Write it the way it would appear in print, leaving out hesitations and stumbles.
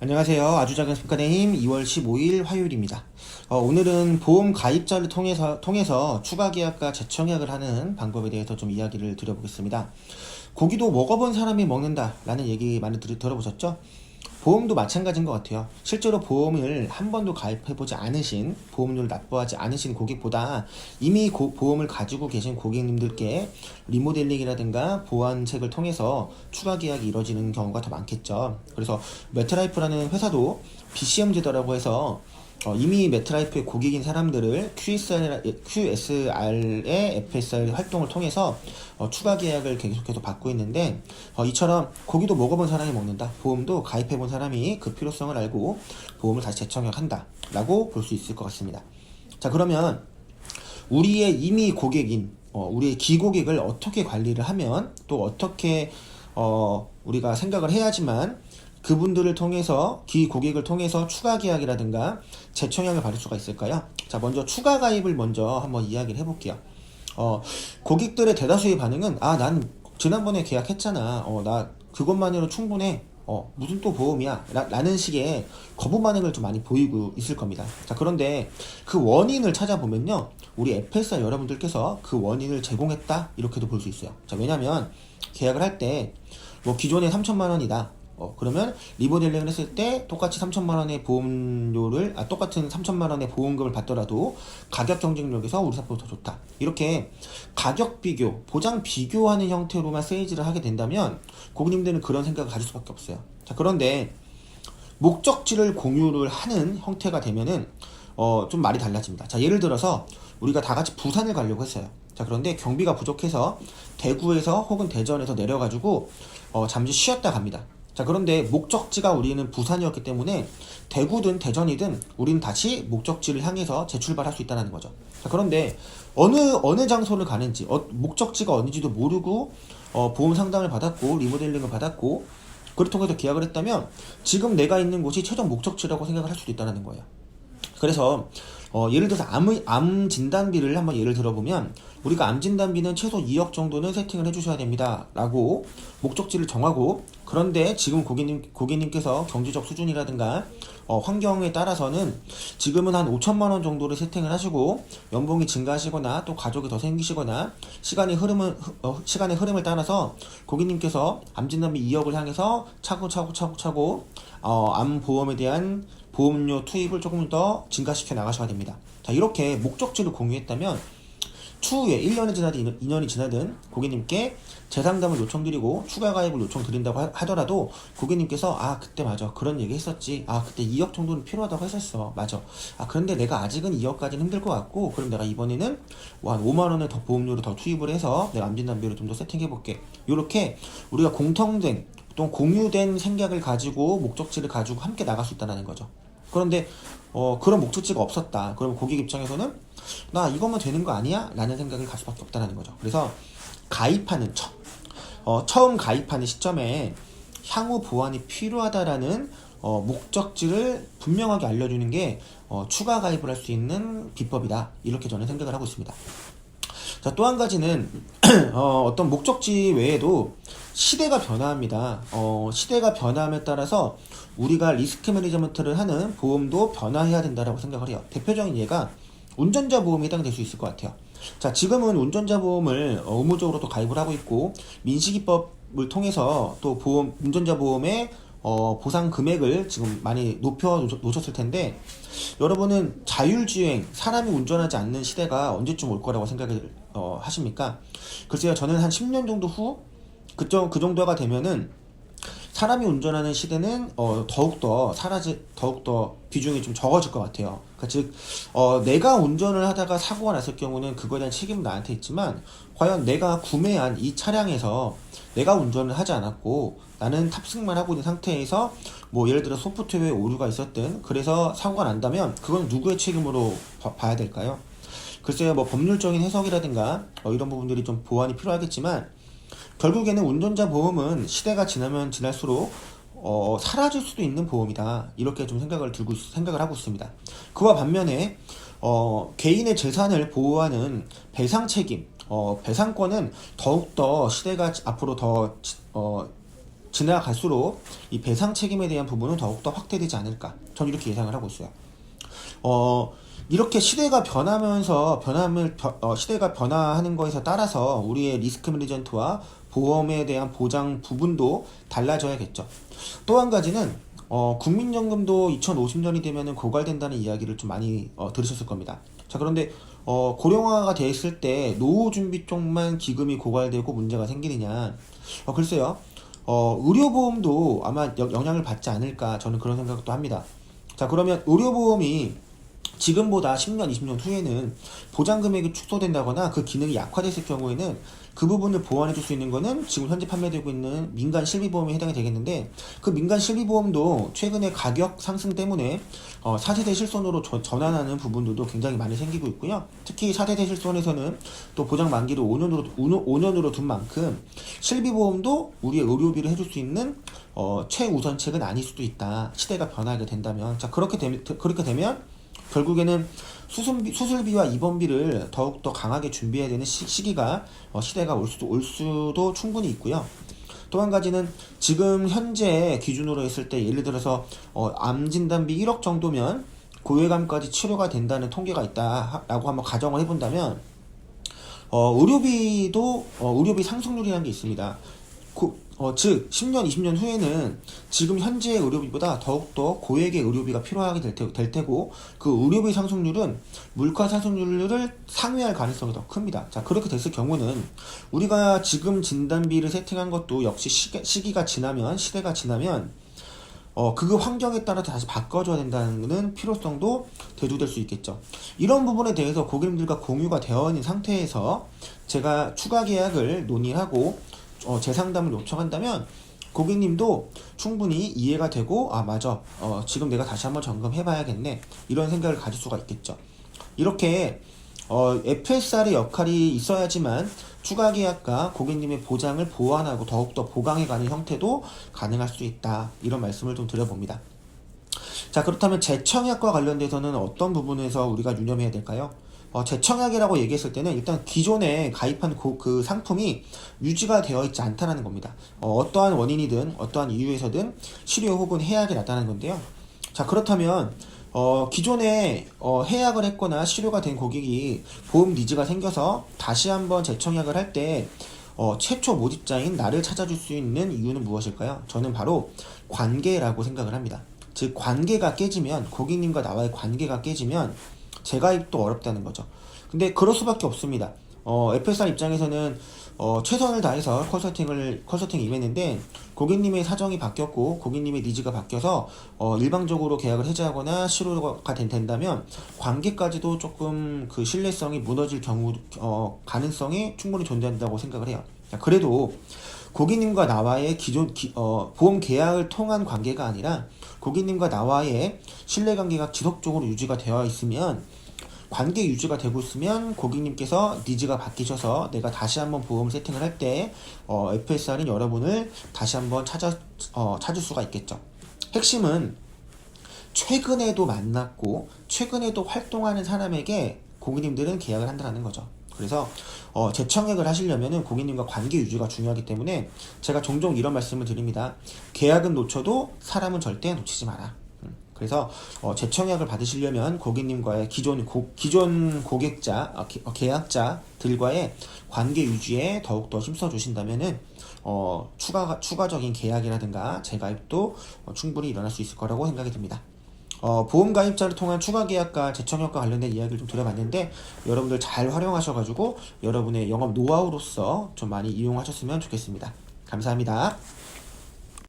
안녕하세요. 아주 작은 습관의 힘 2월 15일 화요일입니다. 오늘은 보험 가입자를 통해서 추가 계약과 재청약을 하는 방법에 대해서 좀 이야기를 드려보겠습니다. 고기도 먹어본 사람이 먹는다 라는 얘기 많이 들어보셨죠? 보험도 마찬가지인 것 같아요. 실제로 보험을 한 번도 가입해보지 않으신, 보험료를 납부하지 않으신 고객보다 이미 보험을 가지고 계신 고객님들께 리모델링이라든가 보완책을 통해서 추가 계약이 이루어지는 경우가 더 많겠죠. 그래서 메트라이프라는 회사도 BCM 제도라고 해서 이미 메트라이프의 고객인 사람들을 QSR의 FSR 활동을 통해서 추가 계약을 계속해서 받고 있는데, 이처럼 고기도 먹어본 사람이 먹는다, 보험도 가입해본 사람이 그 필요성을 알고 보험을 다시 재청약한다 라고 볼 수 있을 것 같습니다. 자, 그러면 우리의 이미 고객인 우리의 기고객을 어떻게 관리를 하면, 또 어떻게 우리가 생각을 해야지만 그분들을 통해서, 기고객을 통해서 추가 계약이라든가 재청약을 받을 수가 있을까요? 자, 먼저 추가 가입을 먼저 한번 이야기를 해볼게요. 고객들의 대다수의 반응은, 난 지난번에 계약했잖아, 나 그것만으로 충분해, 무슨 또 보험이야 라는 식의 거부 반응을 좀 많이 보이고 있을 겁니다. 자, 그런데 그 원인을 찾아보면요, 우리 FSR 여러분들께서 그 원인을 제공했다 이렇게도 볼 수 있어요. 자, 왜냐면 계약을 할 때 기존에 3천만 원이다, 그러면 리모델링을 했을 때 똑같이 3천만 원의 보험료를, 똑같은 3천만 원의 보험금을 받더라도 가격 경쟁력에서 우리 사포가 더 좋다, 이렇게 가격 비교, 보장 비교하는 형태로만 세일즈를 하게 된다면 고객님들은 그런 생각을 가질 수밖에 없어요. 자, 그런데 목적지를 공유를 하는 형태가 되면은 좀 말이 달라집니다. 자, 예를 들어서 우리가 다 같이 부산을 가려고 했어요. 자, 그런데 경비가 부족해서 대구에서 혹은 대전에서 내려가지고 잠시 쉬었다 갑니다. 자, 그런데 목적지가 우리는 부산이었기 때문에 대구든 대전이든 우리는 다시 목적지를 향해서 재출발할 수 있다는 거죠. 자, 그런데 어느 장소를 가는지, 목적지가 어딘지도 모르고 보험 상담을 받았고 리모델링을 받았고 그를 통해서 계약을 했다면 지금 내가 있는 곳이 최종 목적지라고 생각을 할 수도 있다는 거예요. 그래서 예를 들어서 암 진단비를 한번 예를 들어보면, 우리가 암 진단비는 최소 2억 정도는 세팅을 해주셔야 됩니다 라고 목적지를 정하고, 그런데 지금 고객님께서 경제적 수준이라든가 환경에 따라서는 지금은 한 5천만 원 정도를 세팅을 하시고 연봉이 증가하시거나 또 가족이 더 생기시거나 시간의 흐름을 따라서 고객님께서 암 진단비 2억을 향해서 차고 암 보험에 대한 보험료 투입을 조금 더 증가시켜 나가셔야 됩니다. 자, 이렇게 목적지를 공유했다면 추후에 1년이 지나든 2년이 지나든 고객님께 재상담을 요청드리고 추가 가입을 요청드린다고 하더라도 고객님께서 그때 맞아, 그런 얘기 했었지, 그때 2억 정도는 필요하다고 했었어, 맞아, 그런데 내가 아직은 2억까지는 힘들 것 같고 그럼 내가 이번에는 한 5만 원을 더 보험료를 더 투입을 해서 내가 암진단비를 좀 더 세팅해 볼게, 이렇게 우리가 공통된 또 공유된 생각을 가지고 목적지를 가지고 함께 나갈 수 있다는 거죠. 그런데 그런 목적지가 없었다, 그럼 고객 입장에서는 나 이것만 되는 거 아니야? 라는 생각을 갈 수밖에 없다는 거죠. 그래서 가입하는 처음 가입하는 시점에 향후 보완이 필요하다라는 목적지를 분명하게 알려주는 게 추가 가입을 할 수 있는 비법이다, 이렇게 저는 생각을 하고 있습니다. 자, 또 한 가지는 어떤 목적지 외에도 시대가 변화합니다. 시대가 변화함에 따라서 우리가 리스크 매니지먼트를 하는 보험도 변화해야 된다라고 생각을 해요. 대표적인 예가 운전자 보험에 해당될 수 있을 것 같아요. 자, 지금은 운전자 보험을 의무적으로 또 가입을 하고 있고 민식이법을 통해서 또 운전자 보험의 보상 금액을 지금 많이 높여 놓으셨을 텐데, 여러분은 자율주행, 사람이 운전하지 않는 시대가 언제쯤 올 거라고 생각을 하십니까? 글쎄요, 저는 한 10년 정도 후 그 정도가 되면은 사람이 운전하는 시대는 더욱더 비중이 좀 적어질 것 같아요. 그러니까 즉 내가 운전을 하다가 사고가 났을 경우는 그거에 대한 책임은 나한테 있지만, 과연 내가 구매한 이 차량에서 내가 운전을 하지 않았고 나는 탑승만 하고 있는 상태에서 예를 들어 소프트웨어 오류가 있었든 그래서 사고가 난다면 그건 누구의 책임으로 봐야 될까요? 글쎄요, 법률적인 해석이라든가 이런 부분들이 좀 보완이 필요하겠지만, 결국에는 운전자 보험은 시대가 지나면 지날수록 사라질 수도 있는 보험이다, 이렇게 좀 생각을 하고 있습니다. 그와 반면에 개인의 재산을 보호하는 배상 책임, 배상권은 더욱더 시대가 앞으로 더 지나갈수록 이 배상 책임에 대한 부분은 더욱더 확대되지 않을까, 저는 이렇게 예상을 하고 있어요. 이렇게 시대가 변하면서 시대가 변화하는 거에서 따라서 우리의 리스크 매니지먼트와 보험에 대한 보장 부분도 달라져야겠죠. 또 한 가지는 국민연금도 2050년이 되면은 고갈된다는 이야기를 좀 많이 들으셨을 겁니다. 자, 그런데 고령화가 됐을 때 노후 준비 쪽만 기금이 고갈되고 문제가 생기느냐? 글쎄요. 의료보험도 아마 영향을 받지 않을까, 저는 그런 생각도 합니다. 자, 그러면 의료보험이 지금보다 10년, 20년 후에는 보장 금액이 축소된다거나 그 기능이 약화됐을 경우에는 그 부분을 보완해 줄 수 있는 거는 지금 현재 판매되고 있는 민간 실비보험에 해당이 되겠는데, 그 민간 실비보험도 최근에 가격 상승 때문에 4세대 실손으로 전환하는 부분들도 굉장히 많이 생기고 있고요. 특히 4세대 실손에서는 또 보장 만기를 5년으로 둔 만큼 실비보험도 우리의 의료비를 해줄 수 있는 최우선책은 아닐 수도 있다. 시대가 변하게 된다면. 자, 그렇게 되면 결국에는 수술비와 입원비를 더욱더 강하게 준비해야 되는 시기가 시대가 올 수도 충분히 있고요. 또 한 가지는 지금 현재 기준으로 했을 때 예를 들어서 암 진단비 1억 정도면 고액암까지 치료가 된다는 통계가 있다라고 한번 가정을 해본다면 의료비 상승률이라는 게 있습니다. 즉 10년, 20년 후에는 지금 현재의 의료비보다 더욱더 고액의 의료비가 필요하게 될 테고, 그 의료비 상승률은 물가 상승률을 상회할 가능성이 더 큽니다. 자, 그렇게 됐을 경우는 우리가 지금 진단비를 세팅한 것도 역시 시기가 지나면, 시대가 지나면 그 환경에 따라 다시 바꿔줘야 된다는 필요성도 대두될 수 있겠죠. 이런 부분에 대해서 고객님들과 공유가 되어 있는 상태에서 제가 추가 계약을 논의하고 재상담을 요청한다면 고객님도 충분히 이해가 되고, 아 맞아, 지금 내가 다시 한번 점검해봐야겠네, 이런 생각을 가질 수가 있겠죠. 이렇게 FSR의 역할이 있어야지만 추가 계약과 고객님의 보장을 보완하고 더욱더 보강해가는 형태도 가능할 수 있다, 이런 말씀을 좀 드려봅니다. 자, 그렇다면 재청약과 관련돼서는 어떤 부분에서 우리가 유념해야 될까요? 재청약이라고 얘기했을 때는 일단 기존에 가입한 그 상품이 유지가 되어 있지 않다는 겁니다. 어떠한 원인이든 어떠한 이유에서든 실효 혹은 해약이 났다는 건데요. 자, 그렇다면 기존에 해약을 했거나 실효가 된 고객이 보험 니즈가 생겨서 다시 한번 재청약을 할 때 최초 모집자인 나를 찾아줄 수 있는 이유는 무엇일까요? 저는 바로 관계라고 생각을 합니다. 즉 관계가 깨지면, 고객님과 나와의 관계가 깨지면 재가입도 어렵다는 거죠. 근데 그럴 수밖에 없습니다. FSR 입장에서는 최선을 다해서 컨설팅을 임했는데 고객님의 사정이 바뀌었고 고객님의 니즈가 바뀌어서 일방적으로 계약을 해지하거나 실효가 된다면 관계까지도 조금 그 신뢰성이 무너질 가능성이 충분히 존재한다고 생각을 해요. 그래도 고객님과 나와의 보험 계약을 통한 관계가 아니라 고객님과 나와의 신뢰관계가 지속적으로 유지가 되어 있으면, 관계 유지가 되고 있으면 고객님께서 니즈가 바뀌셔서 내가 다시 한번 보험 세팅을 할 때 FSR인 여러분을 다시 한번 찾을 수가 있겠죠. 핵심은 최근에도 만났고 최근에도 활동하는 사람에게 고객님들은 계약을 한다는 거죠. 그래서 재청약을 하시려면은 고객님과 관계 유지가 중요하기 때문에 제가 종종 이런 말씀을 드립니다. 계약은 놓쳐도 사람은 절대 놓치지 마라. 그래서 재청약을 받으시려면 고객님과의 기존 고객자, 계약자들과의 관계 유지에 더욱더 힘써 주신다면은 추가적인 계약이라든가 재가입도 충분히 일어날 수 있을 거라고 생각이 듭니다. 보험 가입자를 통한 추가 계약과 재청약과 관련된 이야기를 좀 드려봤는데 여러분들 잘 활용하셔가지고 여러분의 영업 노하우로서 좀 많이 이용하셨으면 좋겠습니다. 감사합니다.